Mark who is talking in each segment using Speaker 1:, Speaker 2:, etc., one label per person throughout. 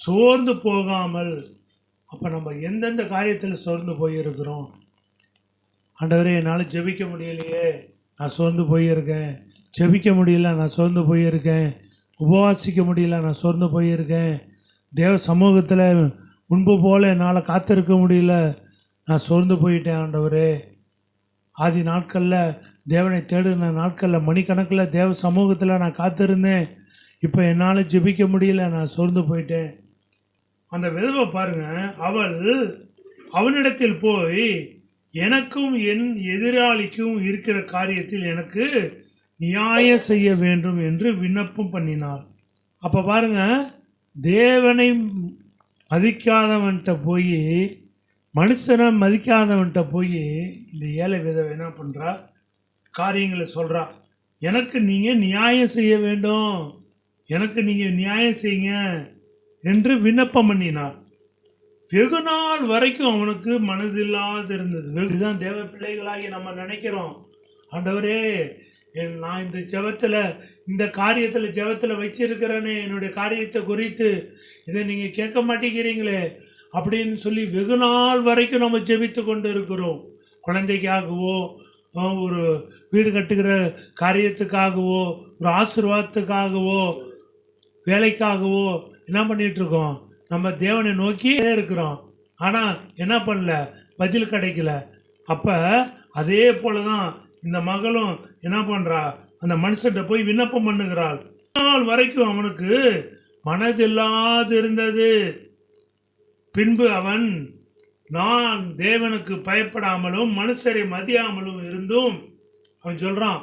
Speaker 1: சோர்ந்து போகாமல். அப்போ நம்ம எந்தெந்த காரியத்தில் சோர்ந்து போயிருக்கிறோம்? ஆண்டவரே, என்னால் ஜெபிக்க முடியலையே, நான் சோர்ந்து போயிருக்கேன். ஜெபிக்க முடியல, நான் சோர்ந்து போயிருக்கேன். உபவாசிக்க முடியல, நான் சோர்ந்து போயிருக்கேன். தேவ சமூகத்தில் முன்பு போல் என்னால் காத்திருக்க முடியல, நான் சோர்ந்து போயிட்டேன். ஆண்டவரே, ஆதி நாட்களில் தேவனை தேடின நாட்களில் மணிக்கணக்கில் தேவ சமூகத்தில் நான் காத்திருந்தேன். இப்போ என்னால் ஜெபிக்க முடியல, நான் சோர்ந்து போயிட்டேன். அந்த விதவை பாருங்க, அவள் அவனிடத்தில் போய் எனக்கும் என் எதிராளிக்கும் இருக்கிற காரியத்தில் எனக்கு நியாயம் செய்ய வேண்டும் என்று விண்ணப்பம் பண்ணினார். அப்போ பாருங்க, தேவனை மதிக்காதவன்கிட்ட போய், மனுஷனை மதிக்காதவன்கிட்ட போய் இந்த ஏழை விதவை என்ன பண்ணுறா? காரியங்களை சொல்கிறா. எனக்கு நீங்கள் நியாயம் செய்ய வேண்டும், எனக்கு நீங்கள் நியாயம் செய்யுங்க என்று விண்ணப்பம் பண்ணினார். வெகு நாள் வரைக்கும் அவனுக்கு மனதில்லாது இருந்தது. இதுதான் தேவ பிள்ளைகளாகி நம்ம நினைக்கிறோம். ஆண்டவரே, நான் இந்த ஜெபத்தில், இந்த காரியத்தில் ஜெபத்தில் வச்சிருக்கிறேனே, என்னுடைய காரியத்தை குறித்து இதை நீங்கள் கேட்க மாட்டேங்கிறீங்களே அப்படின்னு சொல்லி வெகு நாள் வரைக்கும் நம்ம ஜெபித்து கொண்டு இருக்கிறோம். குழந்தைக்காகவோ, ஒரு வீடு கட்டுகிற காரியத்துக்காகவோ, ஒரு ஆசீர்வாதத்துக்காகவோ, வேலைக்காகவோ என்ன பண்ணிகிட்ருக்கோம்? நம்ம தேவனை நோக்கியே இருக்கிறோம். ஆனால் என்ன பண்ணல? பதில் கிடைக்கல. அப்போ அதே போல தான் இந்த மகளும் என்ன பண்ணுறா? அந்த மனுஷன்கிட்ட போய் விண்ணப்பம் பண்ணுகிறாள். நாள் வரைக்கும் அவனுக்கு மனதில்லாது இருந்தது. பின்பு அவன், நான் தேவனுக்கு பயப்படாமலும் மனுஷரை மதியாமலும் இருந்தும், அவன் சொல்கிறான்,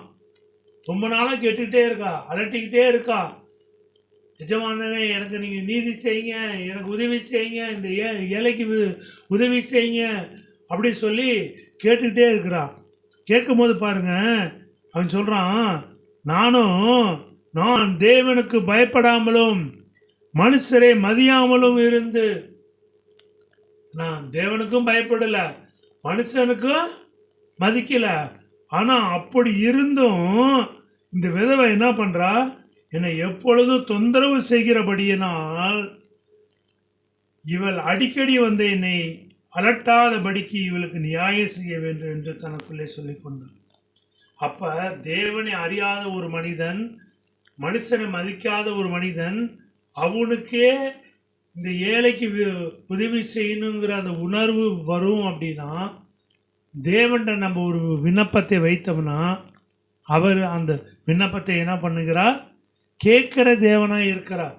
Speaker 1: ரொம்ப நாளாக கேட்டுக்கிட்டே இருக்கா, அலட்டிக்கிட்டே இருக்கா, எஜமானனே எனக்கு நீங்கள் நீதி செய்யுங்க, எனக்கு உதவி செய்யுங்க, இந்த ஏழைக்கு உதவி செய்யுங்க அப்படி சொல்லி கேட்டுக்கிட்டே இருக்கிறான். கேட்கும்போது பாருங்க, அவன் சொல்கிறான், நான் தேவனுக்கு பயப்படாமலும் மனுஷரை மதியாமலும் இருந்து, நான் தேவனுக்கும் பயப்படலை, மனுஷனுக்கும் மதிக்கலை. ஆனால் அப்படி இருந்தும் இந்த விதவை என்ன பண்ணுறா? என்னை எப்பொழுதும் தொந்தரவு செய்கிறபடியினால் இவள் அடிக்கடி வந்து என்னை அலட்டாதபடிக்கு இவளுக்கு நியாயம் செய்ய வேண்டும் என்று தனக்குள்ளே சொல்லிக்கொண்டார். அப்போ தேவனை அறியாத ஒரு மனிதன், மனுஷனை மதிக்காத ஒரு மனிதன், அவனுக்கே இந்த ஏழைக்கு உதவி செய்யணுங்கிற அந்த உணர்வு வரும் அப்படின்னா, தேவன்கிட்ட நம்ம ஒரு விண்ணப்பத்தை வைத்தோம்னா அவர் அந்த விண்ணப்பத்தை என்ன பண்ணுகிறார்? கேட்கிற தேவனாக இருக்கிறார்.